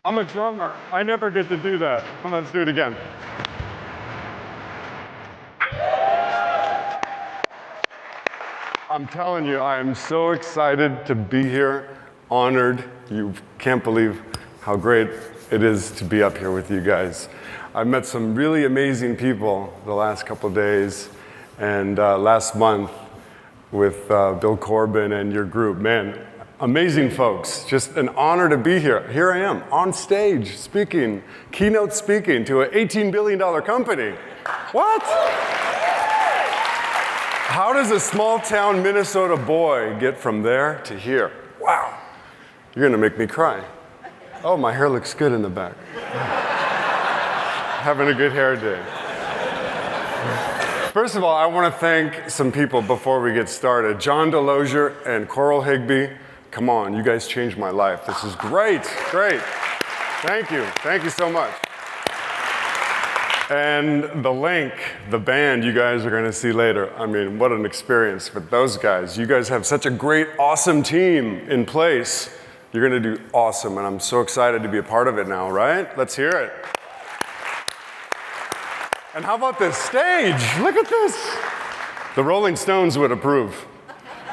I'm a drummer. I never get to do that. Come on, let's do it again. I'm telling you, I am so excited to be here, honored. You can't believe how great it is to be up here with you guys. I've met some really amazing people the last couple of days, and last month with Bill Corbin and your group. Man, amazing folks. Just an honor to be here. Here I am, on stage, speaking, keynote speaking to an $18 billion company. What? How does a small town Minnesota boy get from there to here? Wow, you're gonna make me cry. Oh, my hair looks good in the back. Having a good hair day. First of all, I want to thank some people before we get started. John DeLozier and Coral Higby. Come on, you guys changed my life. This is great, great. Thank you so much. And the Link, the band you guys are going to see later. I mean, what an experience with those guys. You guys have such a great, awesome team in place. You're going to do awesome, and I'm so excited to be a part of it now, right? Let's hear it. And how about this stage? Look at this. The Rolling Stones would approve.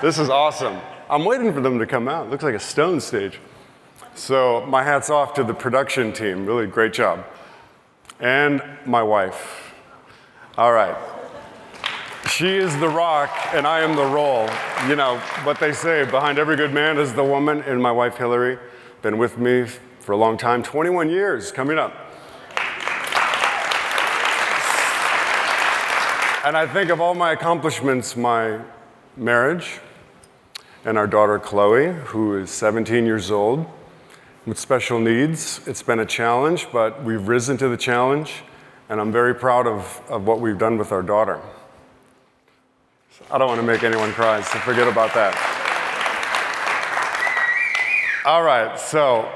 This is awesome. I'm waiting for them to come out. It looks like a Stone stage. So my hat's off to the production team. Really great job. And my wife. All right. She is the rock, and I am the roll. You know what they say, behind every good man is the woman, and my wife, Hillary, been with me for a long time, 21 years coming up. And I think of all my accomplishments, my marriage, and our daughter, Chloe, who is 17 years old, with special needs. It's been a challenge, but we've risen to the challenge, and I'm very proud of what we've done with our daughter. I don't want to make anyone cry, so forget about that. All right, so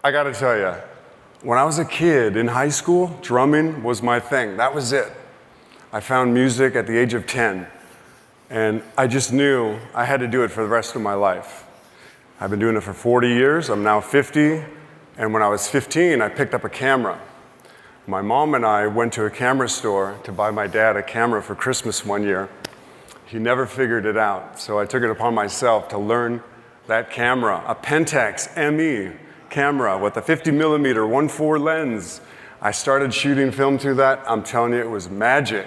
I got to tell you, when I was a kid in high school, drumming was my thing. That was it. I found music at the age of 10, and I just knew I had to do it for the rest of my life. I've been doing it for 40 years. I'm now 50, and when I was 15, I picked up a camera. My mom and I went to a camera store to buy my dad a camera for Christmas one year. He never figured it out, so I took it upon myself to learn that camera, a Pentax ME camera with a 50mm 1.4 lens. I started shooting film through that. I'm telling you, it was magic.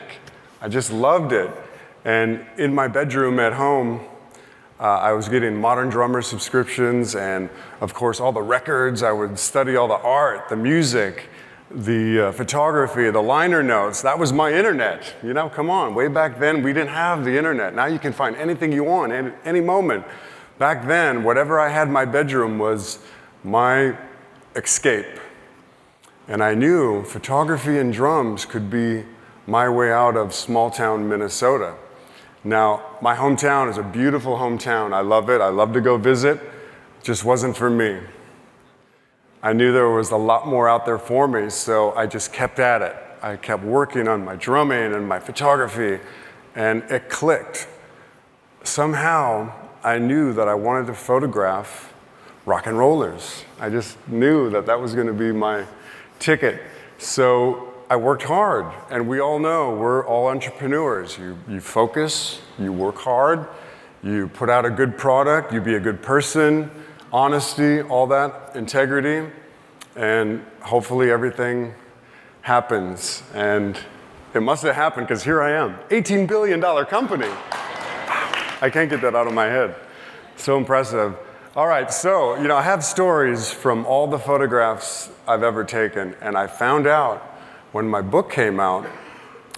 I just loved it. And in my bedroom at home, I was getting Modern Drummer subscriptions and, of course, all the records. I would study all the art, the music, the photography, the liner notes. That was my internet. You know, come on. Way back then, we didn't have the internet. Now you can find anything you want at any moment. Back then, whatever I had in my bedroom was my escape. And I knew photography and drums could be my way out of small town Minnesota. Now, my hometown is a beautiful hometown. I love it. I love to go visit. It just wasn't for me. I knew there was a lot more out there for me, so I just kept at it. I kept working on my drumming and my photography, and it clicked. Somehow, I knew that I wanted to photograph rock and rollers. I just knew that that was going to be my ticket. So I worked hard, and we all know we're all entrepreneurs. You focus, you work hard, you put out a good product, you be a good person, honesty, all that, integrity, and hopefully everything happens. And it must have happened, because here I am, $18 billion company. I can't get that out of my head. So impressive. All right, so, I have stories from all the photographs I've ever taken, and I found out when my book came out,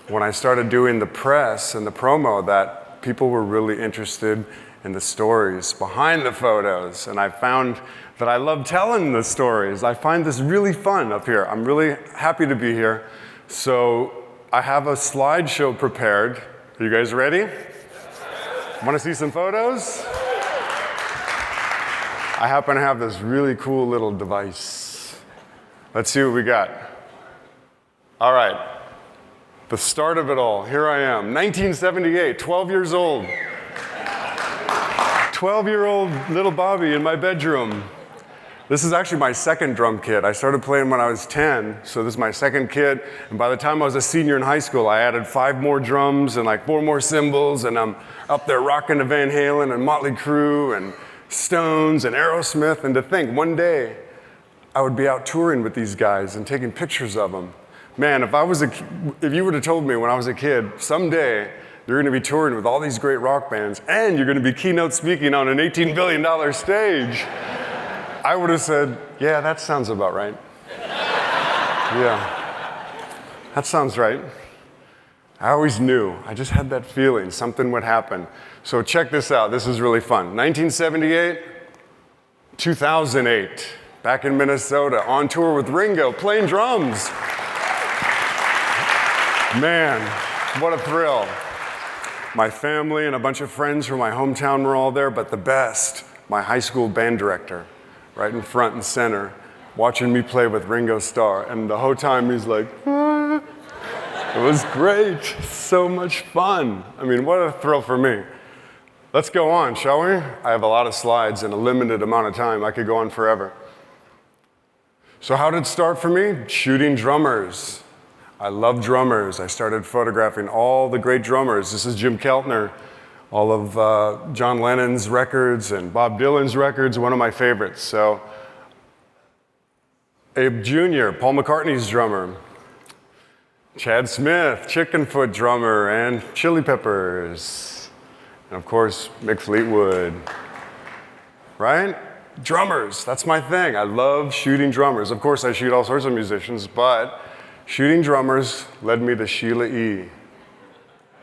when I started doing the press and the promo, that people were really interested in the stories behind the photos, and I found that I love telling the stories. I find this really fun up here. I'm really happy to be here. So I have a slideshow prepared. Are you guys ready? Want to see some photos? I happen to have this really cool little device. Let's see what we got. All right, the start of it all. Here I am, 1978, 12 years old. 12-year-old little Bobby in my bedroom. This is actually my second drum kit. I started playing when I was 10, so this is my second kit. And by the time I was a senior in high school, I added 5 more drums and like 4 more cymbals, and I'm up there rocking to Van Halen and Motley Crue and Stones and Aerosmith. And to think, one day, I would be out touring with these guys and taking pictures of them. Man, if you would have told me when I was a kid, someday you're going to be touring with all these great rock bands and you're going to be keynote speaking on an $18 billion stage, I would have said, yeah, that sounds about right. Yeah, that sounds right. I always knew. I just had that feeling something would happen. So check this out. This is really fun. 1978, 2008, back in Minnesota, on tour with Ringo, playing drums. Man, what a thrill. My family and a bunch of friends from my hometown were all there, but the best, my high school band director, right in front and center, watching me play with Ringo Starr. And the whole time he's like, ah. It was great, so much fun. I mean, what a thrill for me. Let's go on, shall we? I have a lot of slides in a limited amount of time. I could go on forever. So how did it start for me? Shooting drummers. I love drummers. I started photographing all the great drummers. This is Jim Keltner, all of John Lennon's records and Bob Dylan's records, one of my favorites. So Abe Jr., Paul McCartney's drummer. Chad Smith, Chickenfoot drummer, and Chili Peppers. And of course, Mick Fleetwood. Right? Drummers, that's my thing. I love shooting drummers. Of course, I shoot all sorts of musicians, but shooting drummers led me to Sheila E.,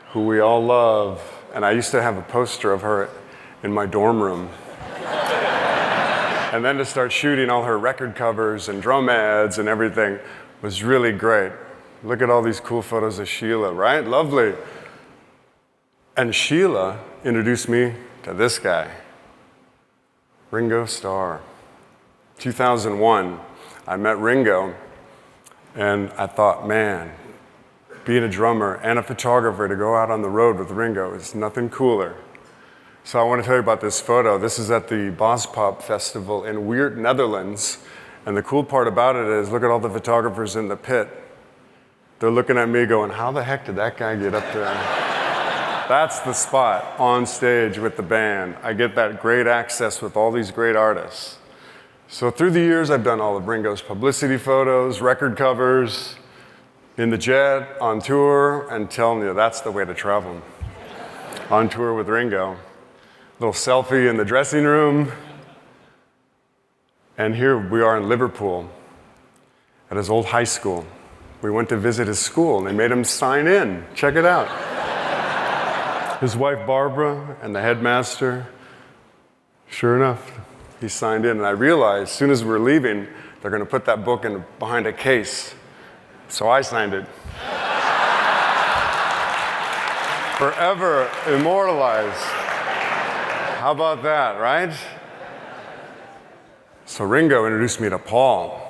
who we all love. And I used to have a poster of her in my dorm room. And then to start shooting all her record covers and drum ads and everything was really great. Look at all these cool photos of Sheila, right? Lovely. And Sheila introduced me to this guy, Ringo Starr. 2001, I met Ringo, and I thought, man, being a drummer and a photographer to go out on the road with Ringo is nothing cooler. So I want to tell you about this photo. This is at the Bospop Festival in Weert, Netherlands. And the cool part about it is, look at all the photographers in the pit. They're looking at me going, how the heck did that guy get up there? That's the spot, on stage with the band. I get that great access with all these great artists. So through the years, I've done all of Ringo's publicity photos, record covers, in the jet, on tour, and telling you, that's the way to travel. On tour with Ringo. Little selfie in the dressing room. And here we are in Liverpool at his old high school. We went to visit his school, and they made him sign in. Check it out. His wife, Barbara, and the headmaster, sure enough, he signed in. And I realized as soon as we were leaving, they're going to put that book behind a case. So I signed it. Forever immortalized. How about that, right? So Ringo introduced me to Paul.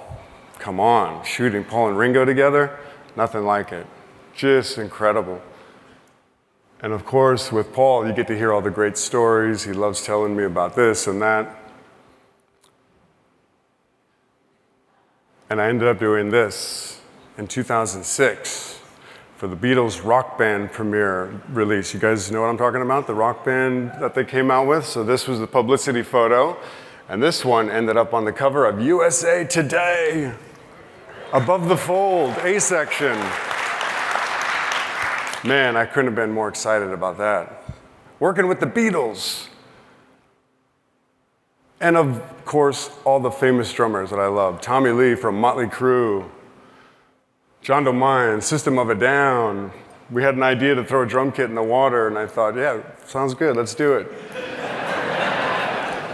Come on, shooting Paul and Ringo together, nothing like it. Just incredible. And of course, with Paul, you get to hear all the great stories. He loves telling me about this and that. And I ended up doing this in 2006 for the Beatles Rock Band premiere release. You guys know what I'm talking about? The rock band that they came out with? So this was the publicity photo. And this one ended up on the cover of USA Today. Above the fold, A section. Man, I couldn't have been more excited about that. Working with the Beatles. And of course, all the famous drummers that I love. Tommy Lee from Motley Crue. John DeMine, System of a Down. We had an idea to throw a drum kit in the water, and I thought, yeah, sounds good, let's do it.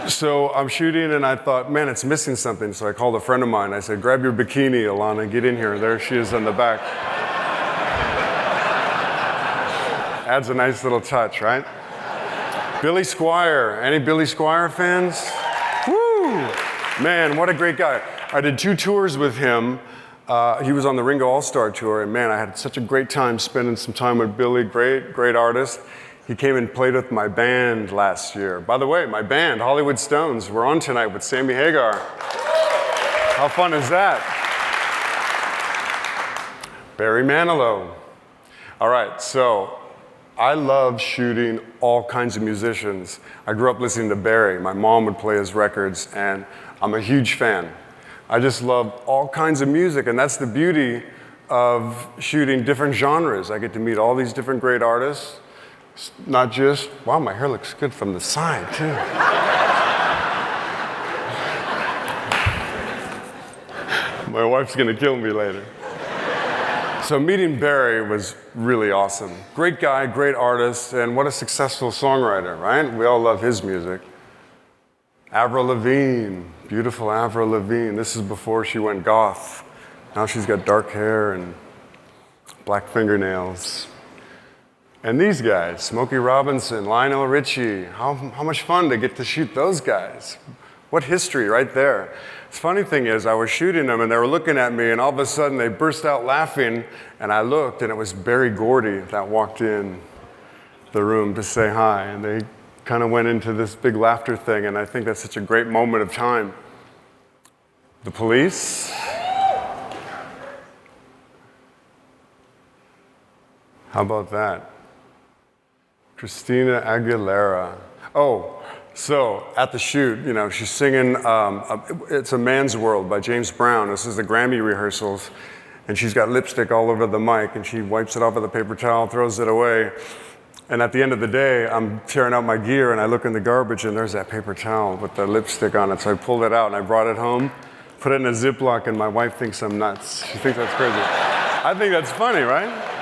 So I'm shooting, and I thought, man, it's missing something. So I called a friend of mine. I said, grab your bikini, Alana, get in here. There she is in the back. Adds a nice little touch, right? Billy Squier. Any Billy Squier fans? Woo! Man, what a great guy. I did 2 tours with him. He was on the Ringo All-Star Tour, and man, I had such a great time spending some time with Billy, great artist. He came and played with my band last year. By the way, my band, Hollywood Stones, we're on tonight with Sammy Hagar. How fun is that? Barry Manilow. All right, so I love shooting all kinds of musicians. I grew up listening to Barry. My mom would play his records, and I'm a huge fan. I just love all kinds of music, and that's the beauty of shooting different genres. I get to meet all these different great artists, not just, wow, my hair looks good from the side, too. My wife's gonna kill me later. So meeting Barry was really awesome. Great guy, great artist, and what a successful songwriter, right? We all love his music. Avril Lavigne, beautiful Avril Lavigne. This is before she went goth. Now she's got dark hair and black fingernails. And these guys, Smokey Robinson, Lionel Richie, how much fun to get to shoot those guys. What history right there. The funny thing is, I was shooting them and they were looking at me and all of a sudden they burst out laughing and I looked and it was Berry Gordy that walked in the room to say hi, and they kind of went into this big laughter thing, and I think that's such a great moment of time. The Police. How about that? Christina Aguilera. Oh, so at the shoot, you know, she's singing It's a Man's World by James Brown. This is the Grammy rehearsals. And she's got lipstick all over the mic, and she wipes it off with a paper towel, throws it away. And at the end of the day, I'm tearing out my gear, and I look in the garbage, and there's that paper towel with the lipstick on it. So I pulled it out, and I brought it home, put it in a Ziploc, and my wife thinks I'm nuts. She thinks that's crazy. I think that's funny, right?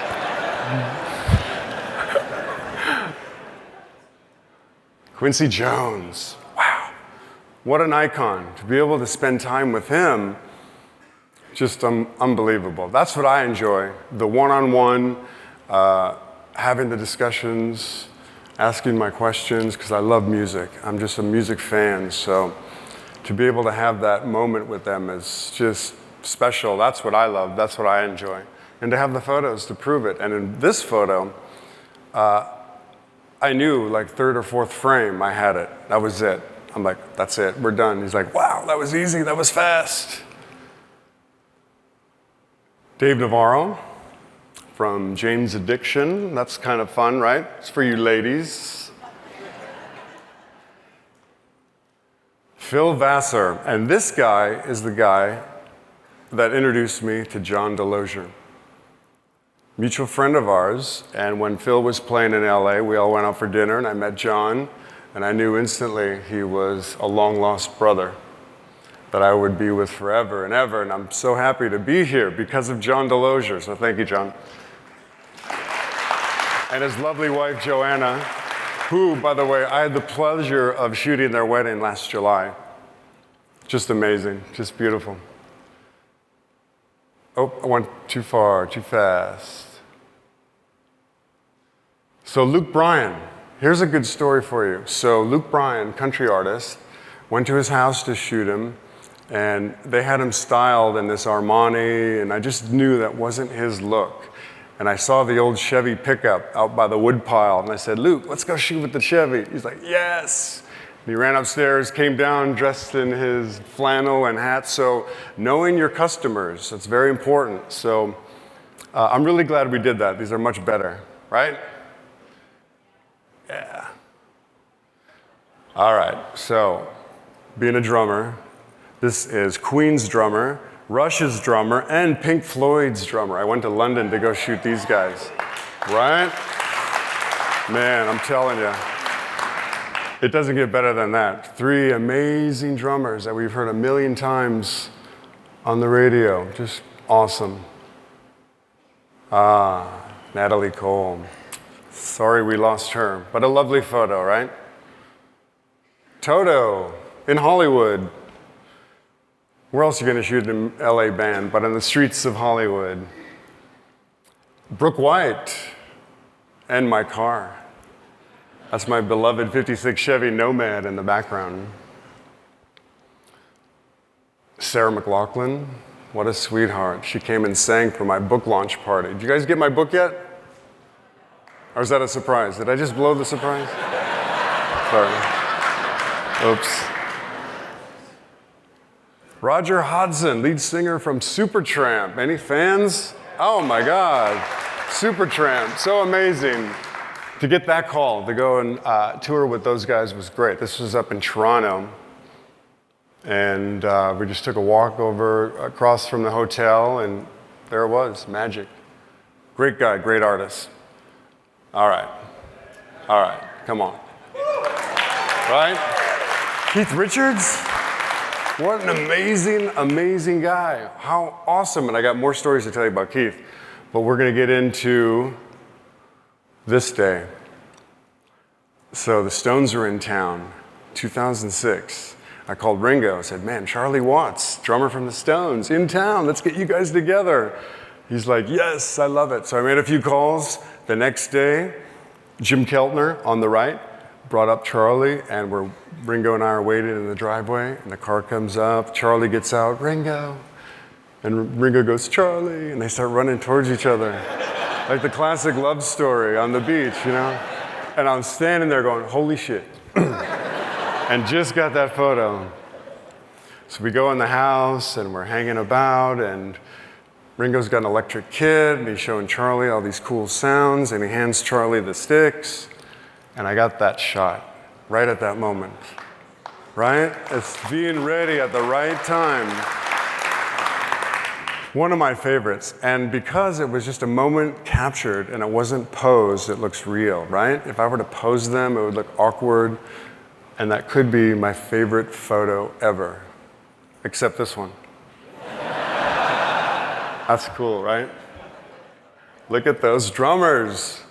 Quincy Jones, wow. What an icon. To be able to spend time with him, just unbelievable. That's what I enjoy, the one-on-one, having the discussions, asking my questions, because I love music. I'm just a music fan, so to be able to have that moment with them is just special. That's what I love, that's what I enjoy. And to have the photos to prove it. And in this photo, I knew like third or fourth frame, I had it. That was it. I'm like, that's it, we're done. He's like, wow, that was easy, that was fast. Dave Navarro from Jane's Addiction. That's kind of fun, right? It's for you ladies. Phil Vassar. And this guy is the guy that introduced me to John DeLozier. Mutual friend of ours, and when Phil was playing in LA, we all went out for dinner, and I met John, and I knew instantly he was a long-lost brother that I would be with forever and ever, and I'm so happy to be here because of John DeLozier, so thank you, John. And his lovely wife, Joanna, who, by the way, I had the pleasure of shooting their wedding last July. Just amazing, just beautiful. Oh, I went too far, too fast. So Luke Bryan, here's a good story for you. So Luke Bryan, country artist, went to his house to shoot him, and they had him styled in this Armani, and I just knew that wasn't his look. And I saw the old Chevy pickup out by the woodpile, and I said, Luke, let's go shoot with the Chevy. He's like, yes. And he ran upstairs, came down dressed in his flannel and hat. So knowing your customers, that's very important. So I'm really glad we did that. These are much better, right? Yeah. All right, so being a drummer, this is Queen's drummer, Rush's drummer, and Pink Floyd's drummer. I went to London to go shoot these guys, right? Man, I'm telling you, it doesn't get better than that. 3 amazing drummers that we've heard a million times on the radio. Just awesome. Natalie Cole. Sorry we lost her, but a lovely photo, right? Toto in Hollywood. Where else are you going to shoot an LA band but in the streets of Hollywood? Brooke White and my car. That's my beloved 56 Chevy Nomad in the background. Sarah McLachlan, what a sweetheart. She came and sang for my book launch party. Did you guys get my book yet? Or is that a surprise? Did I just blow the surprise? Sorry. Oops. Roger Hodgson, lead singer from Supertramp. Any fans? Oh my God. Supertramp, so amazing. To get that call, to go and tour with those guys was great. This was up in Toronto. And we just took a walk over across from the hotel, and there it was, magic. Great guy, great artist. All right, come on. Right? Keith Richards? What an amazing, amazing guy. How awesome. And I got more stories to tell you about Keith, but we're going to get into this day. So the Stones were in town, 2006. I called Ringo, said, man, Charlie Watts, drummer from the Stones, in town, let's get you guys together. He's like, yes, I love it. So I made a few calls. The next day, Jim Keltner on the right brought up Charlie, and Ringo and I are waiting in the driveway, and the car comes up, Charlie gets out, Ringo, and Ringo goes, Charlie, and they start running towards each other. Like the classic love story on the beach, you know? And I'm standing there going, holy shit. And just got that photo. So we go in the house and we're hanging about, and Ringo's got an electric kit and he's showing Charlie all these cool sounds, and he hands Charlie the sticks, and I got that shot right at that moment. Right? It's being ready at the right time. One of my favorites, and because it was just a moment captured and it wasn't posed, it looks real, right? If I were to pose them, it would look awkward. And that could be my favorite photo ever, except this one. That's cool, right? Look at those drummers.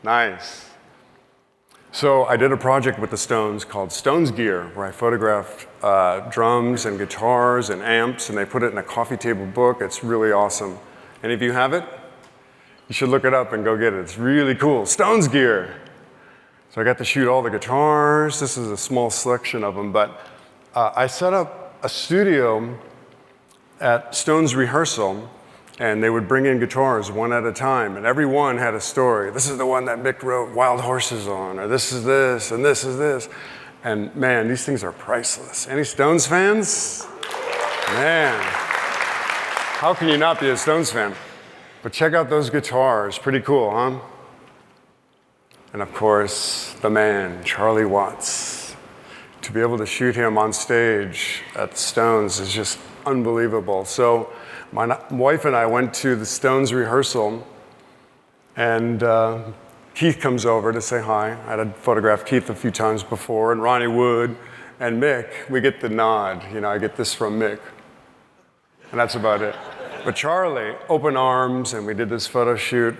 Nice. So I did a project with the Stones called Stones Gear, where I photographed drums and guitars and amps, and they put it in a coffee table book. It's really awesome. Any of you have it? You should look it up and go get it. It's really cool. Stones Gear. So I got to shoot all the guitars. This is a small selection of them, but I set up a studio at Stones rehearsal, and they would bring in guitars one at a time, and every one had a story. This is the one that Mick wrote Wild Horses on, or this is this, and this is this. And man, these things are priceless. Any Stones fans? Man, how can you not be a Stones fan? But check out those guitars, pretty cool, huh? And of course, the man, Charlie Watts. To be able to shoot him on stage at the Stones is just unbelievable. So my wife and I went to the Stones rehearsal, and Keith comes over to say hi. I had photographed Keith a few times before, and Ronnie Wood and Mick. We get the nod. You know, I get this from Mick. And that's about it. But Charlie, open arms, and we did this photo shoot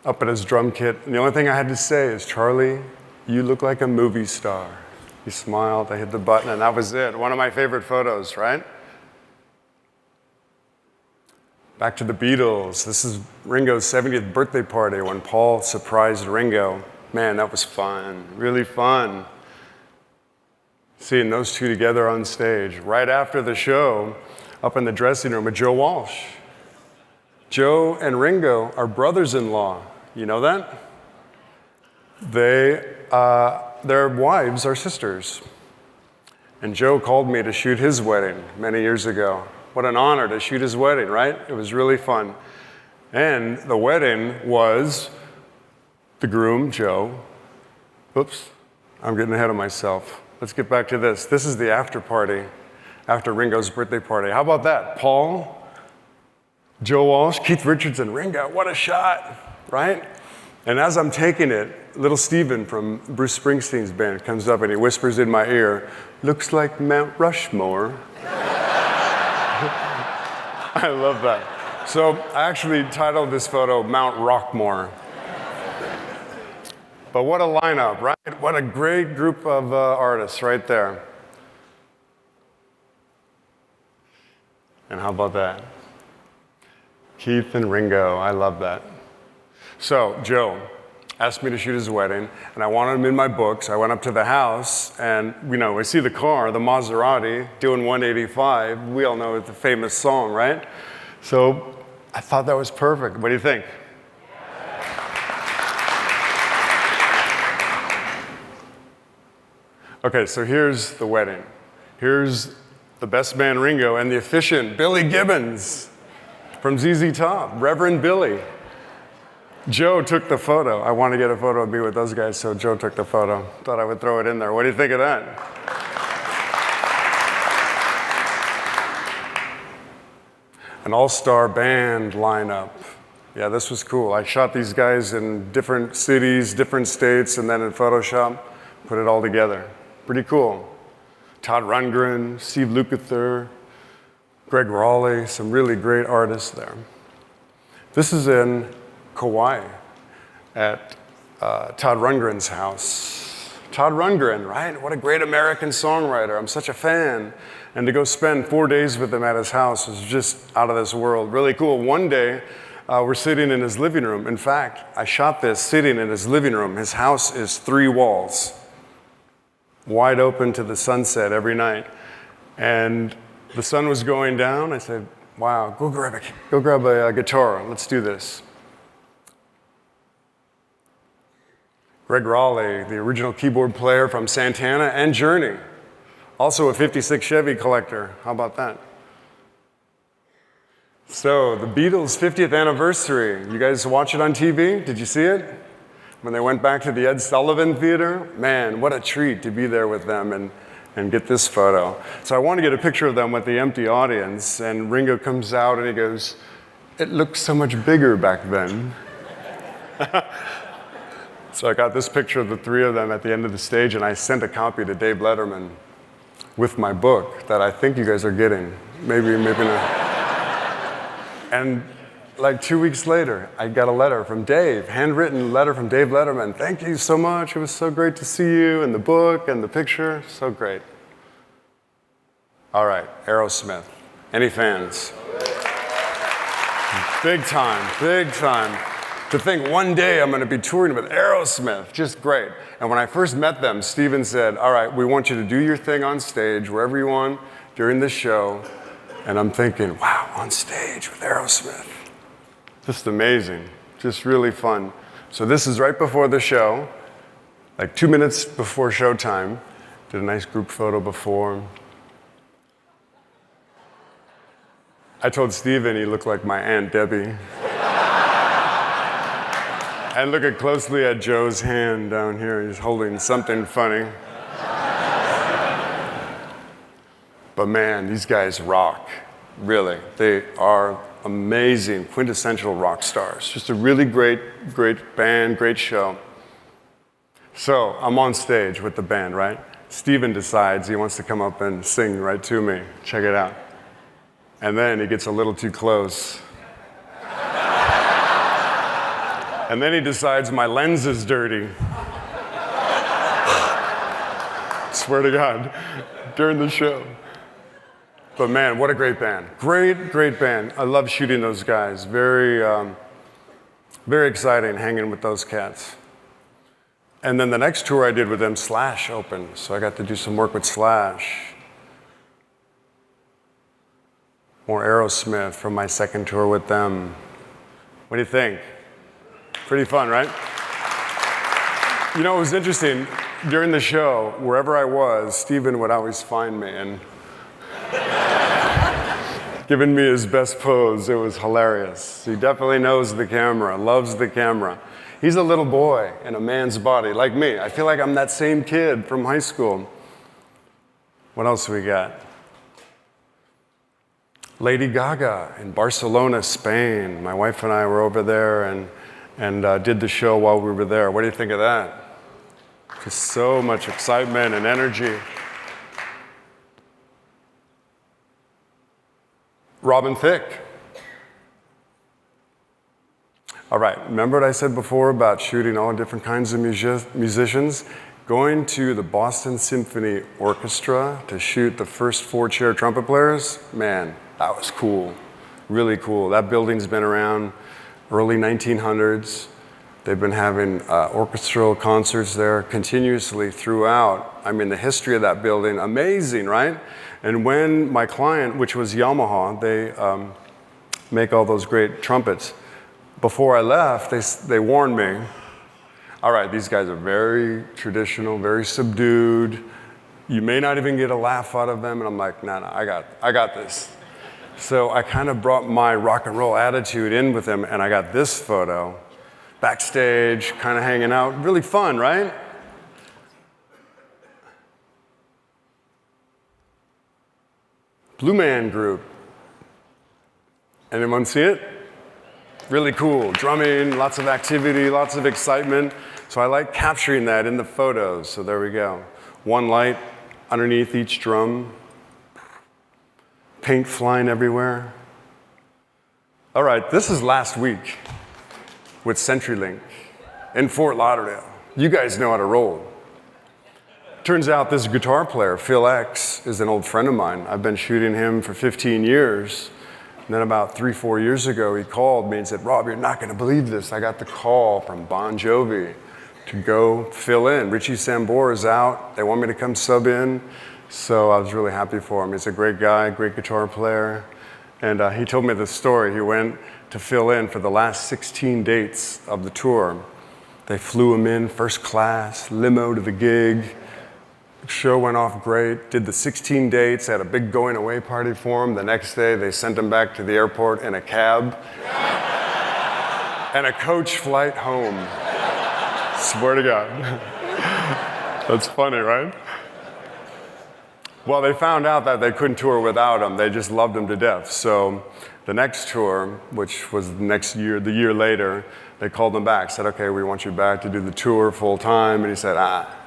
up at his drum kit. And the only thing I had to say is, Charlie, you look like a movie star. He smiled, I hit the button, and that was it. One of my favorite photos, right? Back to the Beatles. This is Ringo's 70th birthday party when Paul surprised Ringo. Man, that was fun, really fun. Seeing those two together on stage. Right after the show, up in the dressing room with Joe Walsh. Joe and Ringo are brothers-in-law. You know that? Their wives are sisters. And Joe called me to shoot his wedding many years ago. What an honor to shoot his wedding, right? It was really fun. And the wedding was the groom, Joe. Oops, I'm getting ahead of myself. Let's get back to this. This is the after party, after Ringo's birthday party. How about that? Paul, Joe Walsh, Keith Richards, and Ringo. What a shot, right? And as I'm taking it, little Steven from Bruce Springsteen's band comes up and he whispers in my ear, looks like Mount Rushmore. I love that. So I actually titled this photo Mount Rockmore. But what a lineup, right? What a great group of artists right there. And how about that? Keith and Ringo, I love that. So Joe asked me to shoot his wedding, and I wanted him in my books. I went up to the house, and I see the car, the Maserati, doing 185. We all know the famous song, right? So I thought that was perfect. What do you think? Okay, so here's the wedding. Here's the best man Ringo, and the efficient Billy Gibbons from ZZ Top, Reverend Billy. Joe took the photo. I want to get a photo of me with those guys, so Joe took the photo. Thought I would throw it in there. What do you think of that? An all-star band lineup. Yeah, this was cool. I shot these guys in different cities, different states, and then in Photoshop, put it all together. Pretty cool. Todd Rundgren, Steve Lukather, Greg Raleigh, some really great artists there. This is in Kauai at Todd Rundgren's house. Todd Rundgren, right? What a great American songwriter. I'm such a fan. And to go spend 4 days with him at his house was just out of this world. Really cool. One day, we're sitting in his living room. In fact, I shot this sitting in his living room. His house is 3 walls, wide open to the sunset every night. And the sun was going down. I said, wow, go grab a guitar. Let's do this. Greg Raleigh, the original keyboard player from Santana and Journey. Also a 56 Chevy collector. How about that? So, the Beatles' 50th anniversary. You guys watch it on TV? Did you see it? When they went back to the Ed Sullivan Theater? Man, what a treat to be there with them and get this photo. So I want to get a picture of them with the empty audience, and Ringo comes out and he goes, "It looked so much bigger back then." So I got this picture of the 3 of them at the end of the stage, and I sent a copy to Dave Letterman with my book that I think you guys are getting. Maybe not. And like 2 weeks later, I got a letter from Dave, handwritten letter from Dave Letterman. "Thank you so much. It was so great to see you, and the book and the picture. So great." All right, Aerosmith. Any fans? Big time, big time. To think one day I'm going to be touring with Aerosmith, just great. And when I first met them, Steven said, "All right, we want you to do your thing on stage, wherever you want, during the show." And I'm thinking, wow, on stage with Aerosmith. Just amazing, just really fun. So this is right before the show, like 2 minutes before showtime. Did a nice group photo before. I told Steven he looked like my Aunt Debbie. And looking closely at Joe's hand down here, he's holding something funny. But man, these guys rock, really. They are amazing, quintessential rock stars. Just a really great band, great show. So I'm on stage with the band, right? Steven decides he wants to come up and sing right to me. Check it out. And then he gets a little too close. And then he decides my lens is dirty. Swear to God, during the show. But man, what a great band. Great band. I love shooting those guys. Very exciting hanging with those cats. And then the next tour I did with them, Slash opened. So I got to do some work with Slash. More Aerosmith from my second tour with them. What do you think? Pretty fun, right? You know, it was interesting. During the show, wherever I was, Steven would always find me and giving me his best pose. It was hilarious. He definitely knows the camera, loves the camera. He's a little boy in a man's body, like me. I feel like I'm that same kid from high school. What else do we got? Lady Gaga in Barcelona, Spain. My wife and I were over there and did the show while we were there. What do you think of that? Just so much excitement and energy. Robin Thicke. All right, remember what I said before about shooting all different kinds of musicians? Going to the Boston Symphony Orchestra to shoot the first 4-chair trumpet players? Man, that was cool, really cool. That building's been around early 1900s. They've been having orchestral concerts there continuously throughout. I mean, the history of that building, amazing, right? And when my client, which was Yamaha, they make all those great trumpets. Before I left, they warned me, all right, these guys are very traditional, very subdued, You may not even get a laugh out of them. And I'm like, no, I got this. So I kind of brought my rock and roll attitude in with them, and I got this photo, backstage, kind of hanging out. Really fun, right? Blue Man Group. Anyone see it? Really cool. Drumming, lots of activity, lots of excitement. So I like capturing that in the photos. So there we go. One light underneath each drum. Paint flying everywhere. All right, this is last week with CenturyLink in Fort Lauderdale. You guys know how to roll. Turns out this guitar player, Phil X, is an old friend of mine. I've been shooting him for 15 years. And then about 3-4 years ago, he called me and said, Rob, you're not going to believe this. I got the call from Bon Jovi to go fill in. Richie Sambora is out. They want me to come sub in. So I was really happy for him. He's a great guy, great guitar player. And he told me this story. He went to fill in for the last 16 dates of the tour. They flew him in first class, limo to the gig. The show went off great, did the 16 dates, had a big going away party for him. The next day, they sent him back to the airport in a cab and a coach flight home. Swear to God. That's funny, right? Well, they found out that they couldn't tour without him. They just loved him to death. So the next tour, which was the year later, they called him back, said, okay, we want you back to do the tour full time. And he said,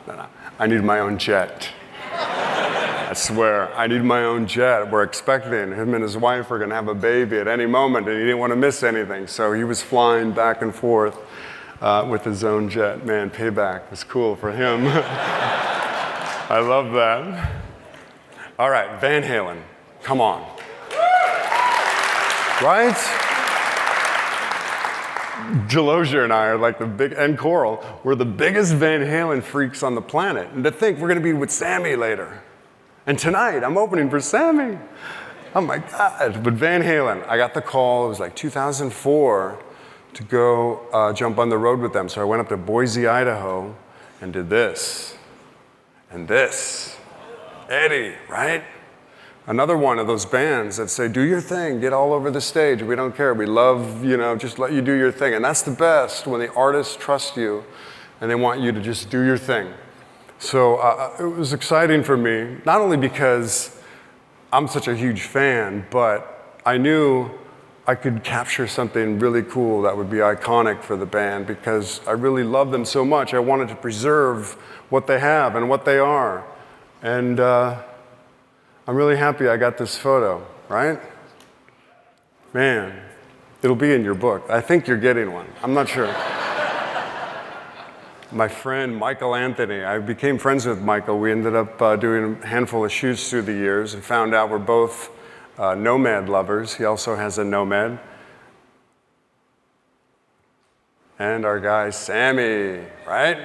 no. I need my own jet. I swear, I need my own jet. We're expecting him and his wife are going to have a baby at any moment, and he didn't want to miss anything. So he was flying back and forth with his own jet. Man, payback was cool for him. I love that. All right, Van Halen, come on. Right? Delosier and I are like and Coral, we're the biggest Van Halen freaks on the planet. And to think we're going to be with Sammy later. And tonight, I'm opening for Sammy. Oh my God. But Van Halen, I got the call, it was like 2004, to go jump on the road with them. So I went up to Boise, Idaho, and did this. And this. Eddie, right? Another one of those bands that say, do your thing, get all over the stage. We don't care. We love, just let you do your thing. And that's the best when the artists trust you and they want you to just do your thing. So it was exciting for me, not only because I'm such a huge fan, but I knew I could capture something really cool that would be iconic for the band because I really love them so much. I wanted to preserve what they have and what they are. And I'm really happy I got this photo, right? Man, it'll be in your book. I think you're getting one. I'm not sure. My friend Michael Anthony, I became friends with Michael. We ended up doing a handful of shoots through the years and found out we're both Nomad lovers. He also has a Nomad. And our guy Sammy, right?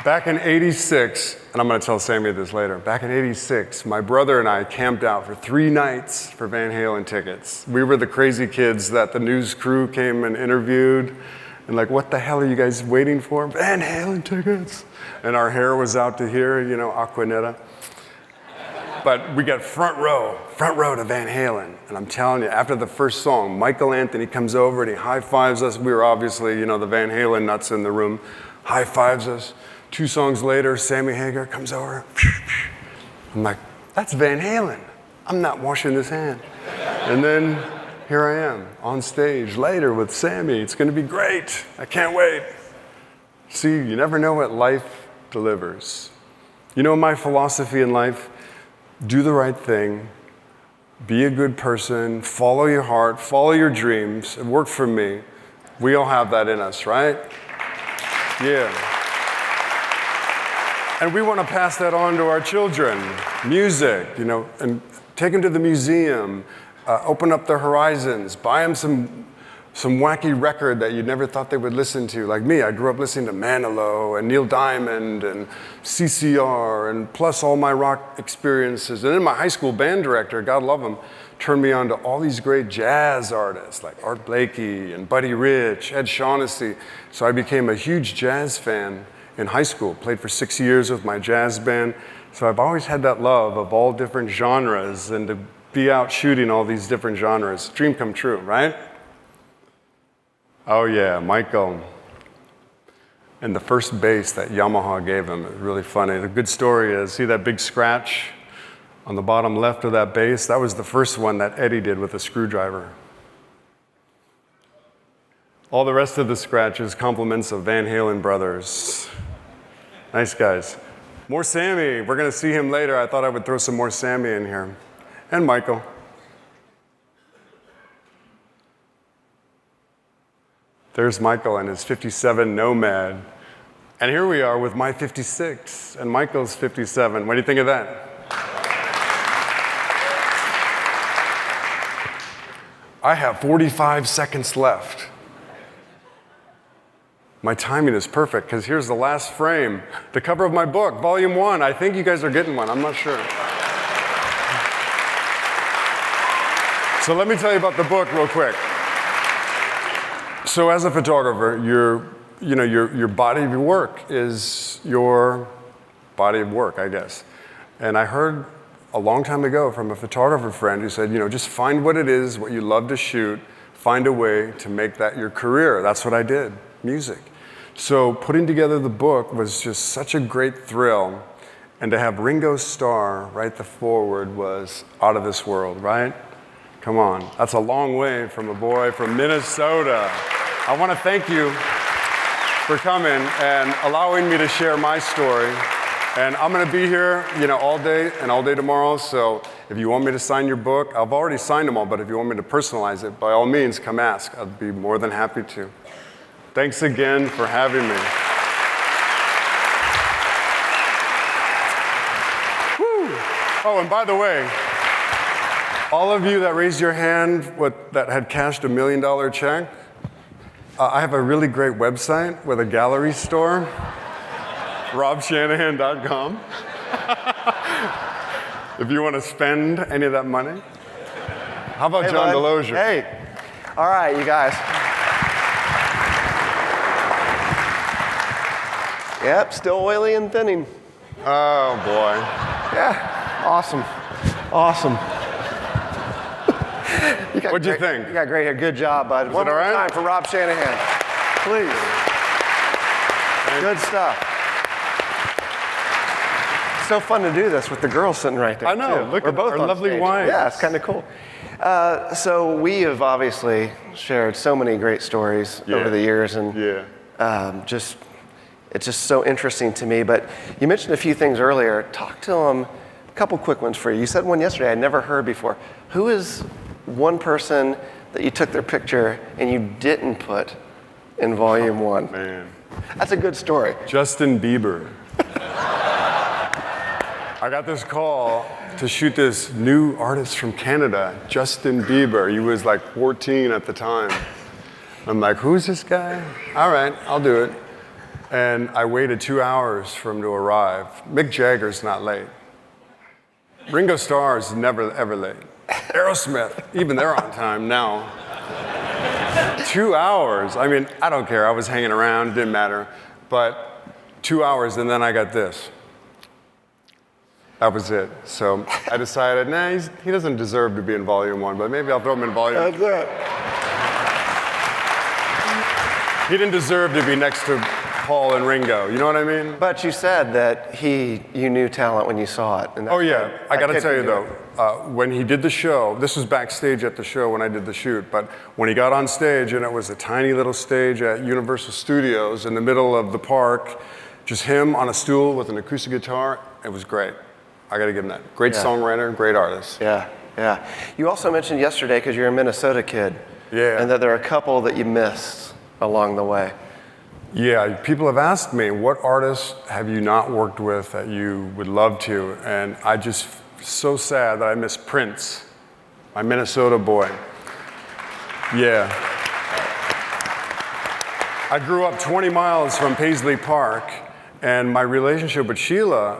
Back in '86, and I'm going to tell Sammy this later, back in '86, my brother and I camped out for 3 nights for Van Halen tickets. We were the crazy kids that the news crew came and interviewed, and like, what the hell are you guys waiting for? Van Halen tickets! And our hair was out to here, Aquanetta. But we got front row to Van Halen. And I'm telling you, after the first song, Michael Anthony comes over and he high-fives us. We were obviously, the Van Halen nuts in the room, high-fives us. 2 songs later, Sammy Hagar comes over. I'm like, that's Van Halen. I'm not washing this hand. And then here I am on stage later with Sammy. It's going to be great. I can't wait. See, you never know what life delivers. My philosophy in life, do the right thing, be a good person, follow your heart, follow your dreams. It worked for me. We all have that in us, right? Yeah. And we want to pass that on to our children. Music, and take them to the museum, open up their horizons, buy them some some wacky record that you never thought they would listen to. Like me, I grew up listening to Manilow and Neil Diamond and CCR and plus all my rock experiences. And then my high school band director, God love him, turned me on to all these great jazz artists like Art Blakey and Buddy Rich, Ed Shaughnessy. So I became a huge jazz fan in high school, played for 6 years with my jazz band. So I've always had that love of all different genres and to be out shooting all these different genres. Dream come true, right? Oh yeah, Michael. And the first bass that Yamaha gave him, it was really funny. The good story is, see that big scratch on the bottom left of that bass? That was the first one that Eddie did with a screwdriver. All the rest of the scratches, compliments of Van Halen brothers. Nice guys. More Sammy, we're gonna see him later. I thought I would throw some more Sammy in here. And Michael. There's Michael and his 57 Nomad. And here we are with my 56 and Michael's 57. What do you think of that? I have 45 seconds left. My timing is perfect, because here's the last frame. The cover of my book, volume 1. I think you guys are getting one, I'm not sure. So let me tell you about the book real quick. So as a photographer, your body of your work is your body of work, I guess. And I heard a long time ago from a photographer friend who said, just find what it is, what you love to shoot, find a way to make that your career. That's what I did, music. So putting together the book was just such a great thrill. And to have Ringo Starr write the foreword was out of this world, right? Come on, that's a long way from a boy from Minnesota. I want to thank you for coming and allowing me to share my story. And I'm going to be here, all day and all day tomorrow. So if you want me to sign your book, I've already signed them all, but if you want me to personalize it, by all means, come ask. I'd be more than happy to. Thanks again for having me. Woo. Oh, and by the way, all of you that raised your hand that had cashed $1 million check, I have a really great website with a gallery store, robshanahan.com. If you want to spend any of that money. How about John Delosier? Hey, all right, you guys. Yep, still oily and thinning. Oh, boy. Yeah, awesome. What'd you think? You got great hair. Good job, bud. One more time for Rob Shanahan. Please. Good stuff. It's so fun to do this with the girls sitting right there. I know. Too. Look We're at both our on lovely stage. wives. Yeah, it's kind of cool. So we have obviously shared so many great stories over the years, and it's just so interesting to me. But you mentioned a few things earlier. Talk to them. A couple quick ones for you. You said one yesterday I'd never heard before. Who is one person that you took their picture and you didn't put in volume 1? Man. That's a good story. Justin Bieber. I got this call to shoot this new artist from Canada, Justin Bieber. He was like 14 at the time. I'm like, who's this guy? All right, I'll do it. And I waited 2 hours for him to arrive. Mick Jagger's not late. Ringo Starr is never, ever late. Aerosmith, even they're on time now. 2 hours. I mean, I don't care. I was hanging around, didn't matter. But 2 hours, and then I got this. That was it. So I decided, he doesn't deserve to be in volume 1, but maybe I'll throw him in volume 2. That's it. He didn't deserve to be next to Paul and Ringo. You know what I mean? But you said that you knew talent when you saw it. And oh, yeah. I got to tell you, though, when he did the show, this was backstage at the show when I did the shoot, but when he got on stage, and it was a tiny little stage at Universal Studios in the middle of the park, just him on a stool with an acoustic guitar, it was great. I got to give him that. Great songwriter, great artist. Yeah. You also mentioned yesterday, because you're a Minnesota kid, and that there are a couple that you missed along the way. Yeah, people have asked me, what artists have you not worked with that you would love to? And I just so sad that I miss Prince, my Minnesota boy. Yeah. I grew up 20 miles from Paisley Park, and my relationship with Sheila,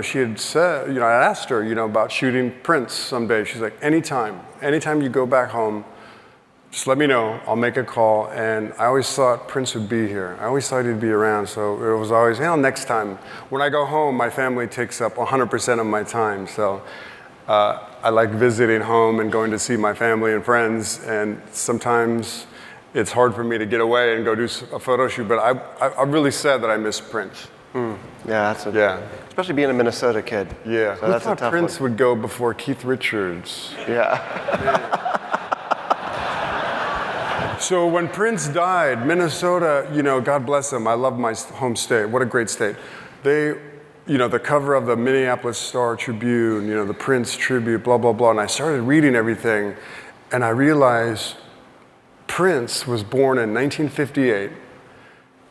she had said, I asked her, about shooting Prince someday. She's like, anytime you go back home, just let me know, I'll make a call. And I always thought Prince would be here. I always thought he'd be around, so it was always, next time. When I go home, my family takes up 100% of my time, so I like visiting home and going to see my family and friends, and sometimes it's hard for me to get away and go do a photo shoot, but I'm really sad that I miss Prince. Yeah, especially being a Minnesota kid. Yeah, so who thought Prince would go before Keith Richards? Yeah. So when Prince died, Minnesota, God bless them. I love my home state. What a great state. They, the cover of the Minneapolis Star-Tribune, the Prince tribute, blah, blah, blah. And I started reading everything, and I realized Prince was born in 1958,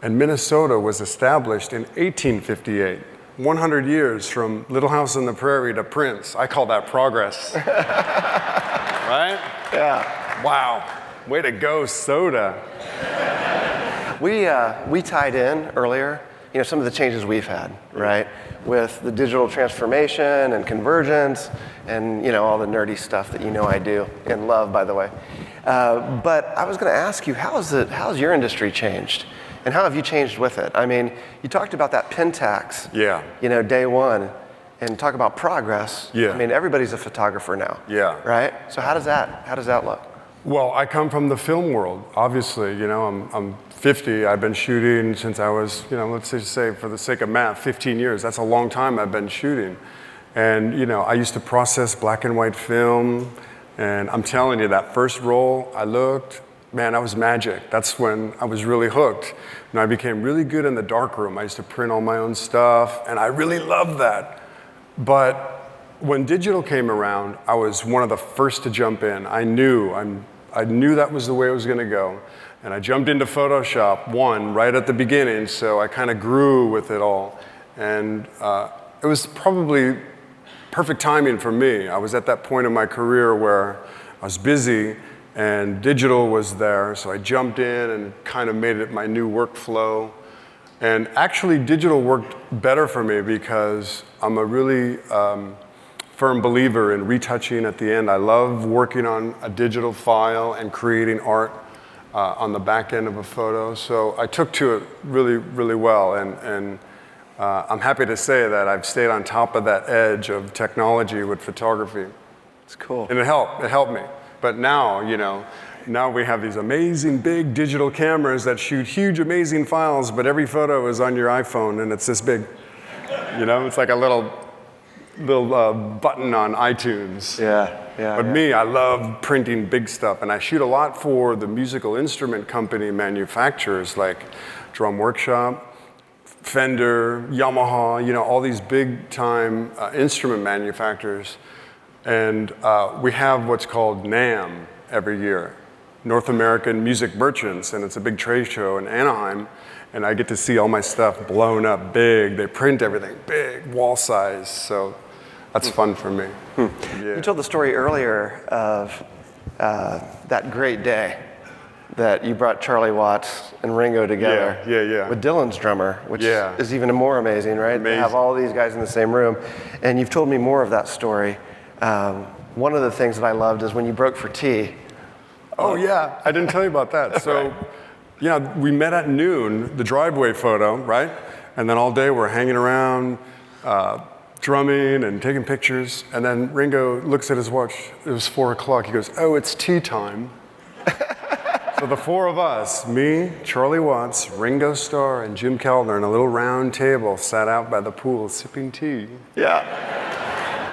and Minnesota was established in 1858. 100 years from Little House on the Prairie to Prince. I call that progress. Right? Yeah. Wow. Way to go, soda. We tied in earlier, some of the changes we've had, right? With the digital transformation and convergence and, all the nerdy stuff that I do and love, by the way. But I was going to ask you, how's your industry changed? And how have you changed with it? I mean, you talked about that pin tax, day one, and talk about progress. Yeah. I mean, everybody's a photographer now. Yeah. Right? So how does that look? Well, I come from the film world, obviously. I'm 50. I've been shooting since I was, let's just say, for the sake of math, 15 years. That's a long time I've been shooting. And, I used to process black and white film. And I'm telling you, that first roll, I looked, man, that was magic. That's when I was really hooked. And I became really good in the darkroom. I used to print all my own stuff, and I really loved that. But when digital came around, I was one of the first to jump in. I knew that was the way it was going to go. And I jumped into Photoshop right at the beginning, so I kind of grew with it all. And it was probably perfect timing for me. I was at that point in my career where I was busy and digital was there, so I jumped in and kind of made it my new workflow. And actually, digital worked better for me because I'm a really firm believer in retouching at the end. I love working on a digital file and creating art on the back end of a photo. So I took to it really, really well. And I'm happy to say that I've stayed on top of that edge of technology with photography. It's cool. And it helped me. But now, now we have these amazing big digital cameras that shoot huge, amazing files, but every photo is on your iPhone and it's this big. It's like a little button on iTunes. But me, I love printing big stuff, and I shoot a lot for the musical instrument company manufacturers like Drum Workshop, Fender, Yamaha, all these big time instrument manufacturers. And we have what's called NAMM every year, North American Music Merchants, and it's a big trade show in Anaheim. And I get to see all my stuff blown up big. They print everything big, wall size. So that's fun for me. Yeah. You told the story earlier of that great day that you brought Charlie Watts and Ringo together with Dylan's drummer, which is even more amazing, right? Amazing. To have all these guys in the same room. And you've told me more of that story. One of the things that I loved is when you broke for tea. Oh, yeah. I didn't tell you about that. So, we met at noon, the driveway photo, right? And then all day we're hanging around, drumming and taking pictures. And then Ringo looks at his watch. It was 4 o'clock. He goes, "Oh, it's tea time." So the four of us, me, Charlie Watts, Ringo Starr, and Jim Keltner, in a little round table, sat out by the pool sipping tea. Yeah.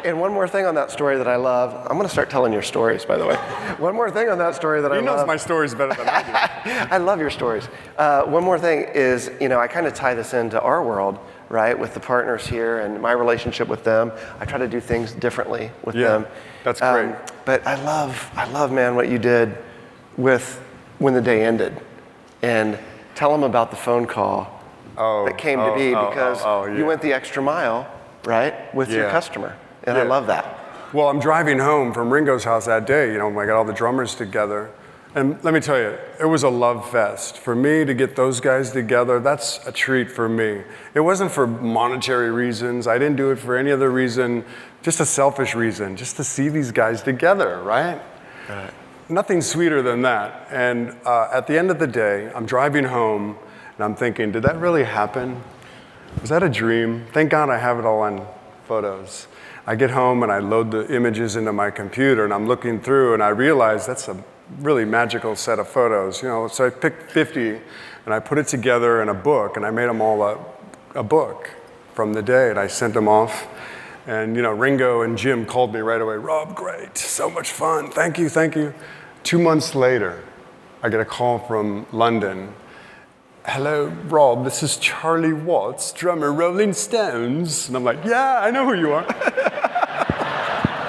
And one more thing on that story that I love. I'm going to start telling your stories, by the way. One more thing on that story that I love. He knows my stories better than I do. I love your stories. One more thing is, I kind of tie this into our world, right, with the partners here and my relationship with them. I try to do things differently with them. That's great. But I love, man, what you did with when the day ended. And tell them about the phone call that came to be because you went the extra mile, right, with your customer. And I love that. Well, I'm driving home from Ringo's house that day. I got all the drummers together. And let me tell you, it was a love fest. For me to get those guys together, that's a treat for me. It wasn't for monetary reasons. I didn't do it for any other reason, just a selfish reason, just to see these guys together, right? Right. Nothing sweeter than that. And at the end of the day, I'm driving home, and I'm thinking, did that really happen? Was that a dream? Thank God I have it all on photos. I get home, and I load the images into my computer, and I'm looking through, and I realize that's a really magical set of photos. So I picked 50, and I put it together in a book, and I made them all a book from the day, and I sent them off. And Ringo and Jim called me right away. Rob, great, so much fun, thank you, thank you. 2 months later, I get a call from London. Hello, Rob, this is Charlie Watts, drummer, Rolling Stones. And I'm like, yeah, I know who you are.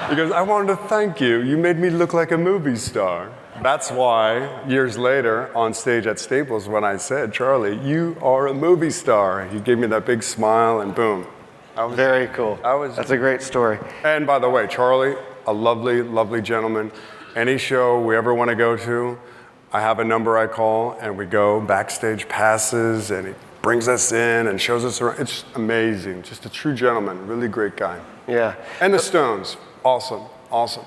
He goes, I wanted to thank you. You made me look like a movie star. That's why, years later, on stage at Staples, when I said, Charlie, you are a movie star, he gave me that big smile, and boom. Very cool. That's a great story. And by the way, Charlie, a lovely, lovely gentleman. Any show we ever want to go to, I have a number I call, and we go backstage passes, and he brings us in and shows us around. It's amazing. Just a true gentleman, really great guy. Yeah. And the Stones, awesome, awesome.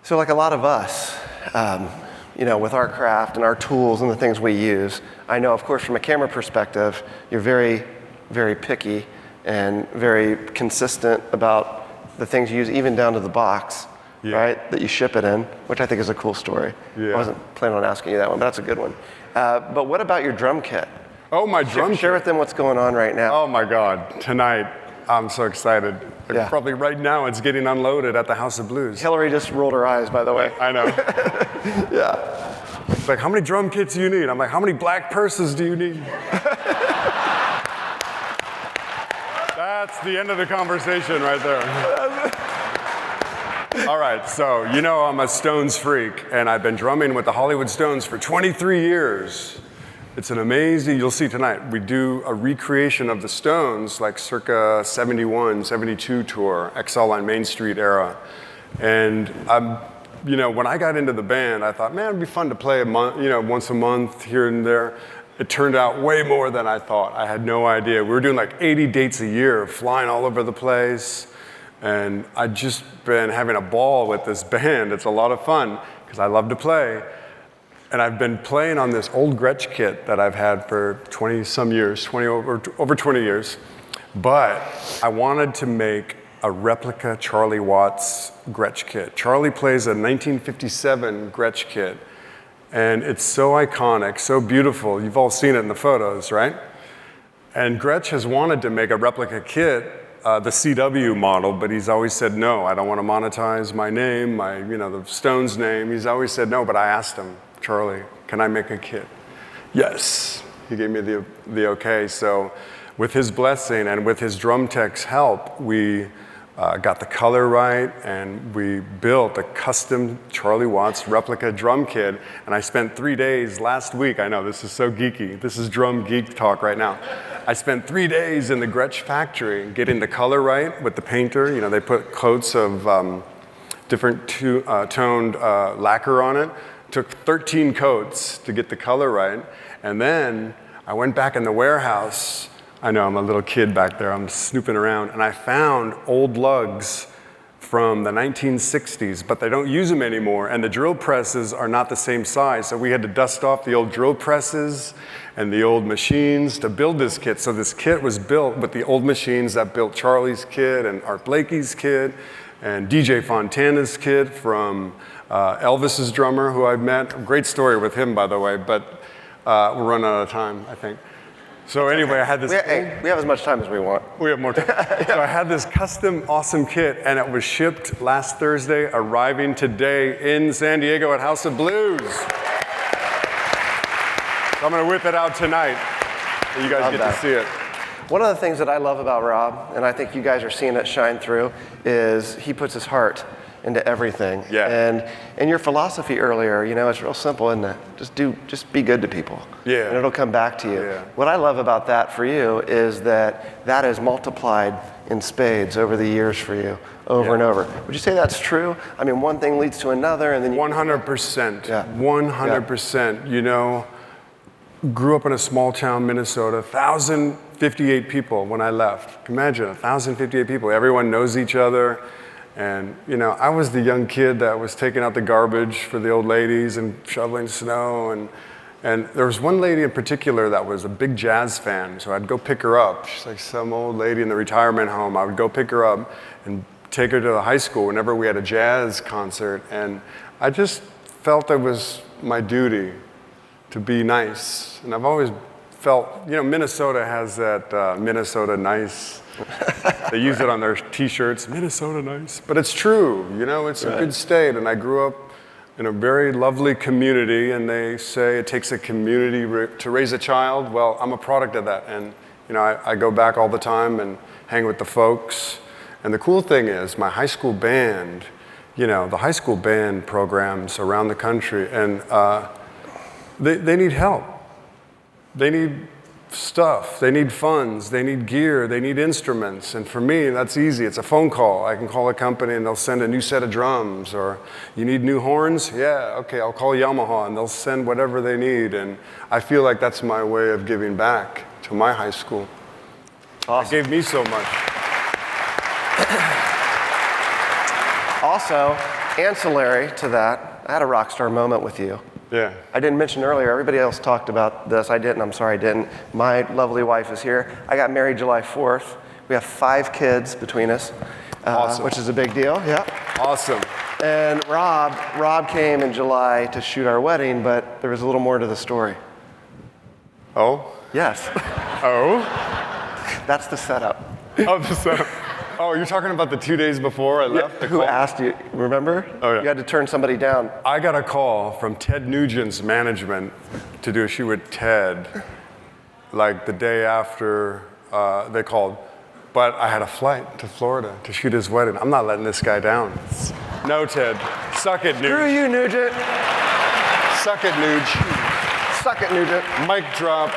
So like a lot of us, with our craft and our tools and the things we use, I know, of course, from a camera perspective, you're very, very picky and very consistent about the things you use, even down to the box, right, that you ship it in, which I think is a cool story. Yeah. I wasn't planning on asking you that one, but that's a good one. But what about your drum kit? Oh, my drum kit. Share with them what's going on right now. Oh, my God. Tonight, I'm so excited. Yeah. Probably right now, it's getting unloaded at the House of Blues. Hillary just rolled her eyes, by the way. I know. Yeah. It's like, how many drum kits do you need? I'm like, how many black purses do you need? That's the end of the conversation right there. All right, so I'm a Stones freak, and I've been drumming with the Hollywood Stones for 23 years. It's an amazing, you'll see tonight, we do a recreation of the Stones, like circa 71, 72 tour, XL on Main Street era. And when I got into the band, I thought, man, it'd be fun to play a month, once a month here and there. It turned out way more than I thought. I had no idea. We were doing like 80 dates a year, flying all over the place. And I'd just been having a ball with this band. It's a lot of fun because I love to play. And I've been playing on this old Gretsch kit that I've had for 20 some years, over 20 years. But I wanted to make a replica Charlie Watts Gretsch kit. Charlie plays a 1957 Gretsch kit. And it's so iconic, so beautiful. You've all seen it in the photos, right? And Gretsch has wanted to make a replica kit, the CW model, but he's always said no. I don't want to monetize my name, the Stones name. He's always said no, but I asked him, Charlie, can I make a kit? Yes. He gave me the okay. So with his blessing and with his drum tech's help, we got the color right, and we built a custom Charlie Watts replica drum kit. And I spent 3 days last week. I know this is so geeky. This is drum geek talk right now. I spent 3 days in the Gretsch factory getting the color right with the painter. They put coats of different toned lacquer on it. Took 13 coats to get the color right. And then I went back in the warehouse. I know, I'm a little kid back there. I'm snooping around, and I found old lugs from the 1960s, but they don't use them anymore, and the drill presses are not the same size, so we had to dust off the old drill presses and the old machines to build this kit. So this kit was built with the old machines that built Charlie's kit and Art Blakey's kit and DJ Fontana's kit from Elvis's drummer, who I met. Great story with him, by the way, but we're running out of time, I think. So anyway, I had this. We have as much time as we want. We have more time. So I had this custom awesome kit, and it was shipped last Thursday, arriving today in San Diego at House of Blues. So I'm going to whip it out tonight, and you guys get to see it. One of the things that I love about Rob, and I think you guys are seeing it shine through, is he puts his heart into everything. Yeah. And your philosophy earlier, it's real simple, isn't it? Just be good to people. Yeah. And it'll come back to you. Yeah. What I love about that for you is that is multiplied in spades over the years for you, over and over. Would you say that's true? I mean, one thing leads to another, and then you... 100%. Yeah. 100%. You know, grew up in a small town, Minnesota, 1,058 people when I left. Imagine, 1,058 people. Everyone knows each other. And, you know, I was the young kid that was taking out the garbage for the old ladies and shoveling snow. And there was one lady in particular that was a big jazz fan, so I'd go pick her up. She's like some old lady in the retirement home. I would go pick her up and take her to the high school whenever we had a jazz concert. And I just felt it was my duty to be nice. And I've always felt, you know, Minnesota has that Minnesota nice. They use it on their t-shirts, Minnesota nice. But it's true, you know, it's a good state. And I grew up in a very lovely community, and they say it takes a community to raise a child. Well, I'm a product of that. And, you know, I go back all the time and hang with the folks. And the cool thing is my high school band, you know, the high school band programs around the country, and they need help. They need stuff, they need funds, they need gear, they need instruments. And for me, that's easy. It's a phone call. I can call a company and they'll send a new set of drums. Or you need new horns? Yeah, okay, I'll call Yamaha and they'll send whatever they need. And I feel like that's my way of giving back to my high school. Awesome. It gave me so much. Also, ancillary to that, I had a rock star moment with you. Yeah. I didn't mention earlier, everybody else talked about this. I didn't, I'm sorry I didn't. My lovely wife is here. I got married July 4th. We have 5 kids between us, Awesome. Which is a big deal, yeah. Awesome. And Rob came in July to shoot our wedding, but there was a little more to the story. Oh? Yes. Oh? That's the setup. Oh, the setup. Oh, you're talking about the 2 days before I left? Yeah, who asked you, remember? Oh, yeah. You had to turn somebody down. I got a call from Ted Nugent's management to do a shoot with Ted, like the day after they called. But I had a flight to Florida to shoot his wedding. I'm not letting this guy down. No, Ted. Suck it, Nuge. Screw you, Nugent. Suck it, Nuge. Suck it, Nugent. Mic drop.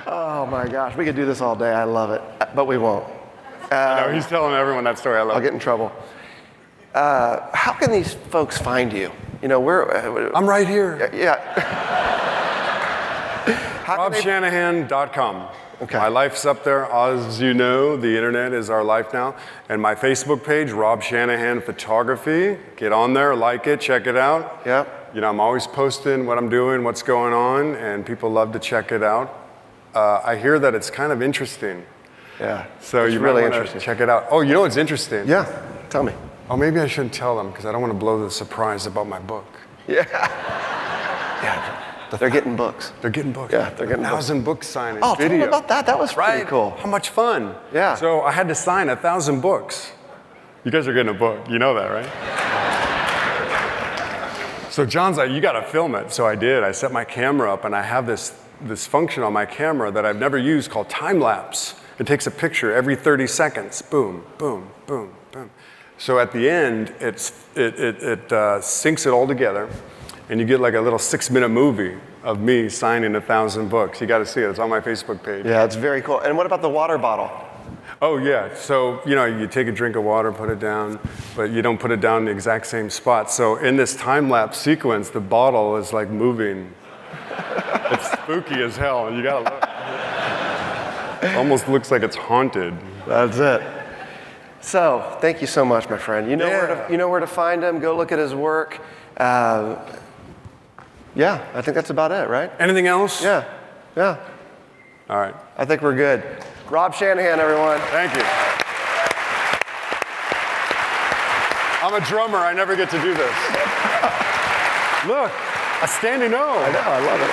Oh my gosh, we could do this all day. I love it, but we won't. I know, he's telling everyone that story. I love I'll get in trouble. How can these folks find you? You know, I'm right here. Yeah. RobShanahan.com. Okay. My life's up there. As you know, the internet is our life now. And my Facebook page, Rob Shanahan Photography. Get on there, like it, check it out. Yep. You know, I'm always posting what I'm doing, what's going on, and people love to check it out. I hear that it's kind of interesting. Yeah. So it's you really might want interesting. to check it out. Oh, you know what's interesting? Yeah. Tell me. Oh, maybe I shouldn't tell them because I don't want to blow the surprise about my book. Yeah. Yeah. They're getting books. They're getting books. Yeah, they're getting 1,000 book signings. Oh, video. tell me about that. That was pretty cool. How much fun. Yeah. So I had to sign 1,000 books. You guys are getting a book. You know that, right? So John's like, you got to film it. So I did. I set my camera up, and I have this function on my camera that I've never used called time lapse. It takes a picture every 30 seconds. Boom, boom, boom, boom. So at the end, it syncs it all together, and you get like a little 6-minute movie of me signing 1,000 books. You got to see it. It's on my Facebook page. Yeah, it's very cool. And what about the water bottle? Oh, yeah. So, you know, you take a drink of water, put it down, but you don't put it down in the exact same spot. So in this time-lapse sequence, the bottle is like moving. It's spooky as hell. You got to look. It almost looks like it's haunted. That's it. So, thank you so much, my friend. You know where to find him. Go look at his work. Yeah, I think that's about it, right? Anything else? Yeah. All right. I think we're good. Rob Shanahan, everyone. Thank you. I'm a drummer. I never get to do this. Look, a standing O. I know, I love it.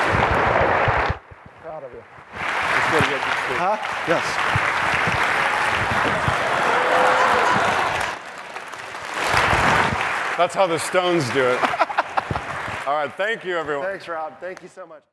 Proud of you. Let's go to get this too. Huh? Yes. That's how the Stones do it. All right, thank you, everyone. Thanks, Rob. Thank you so much.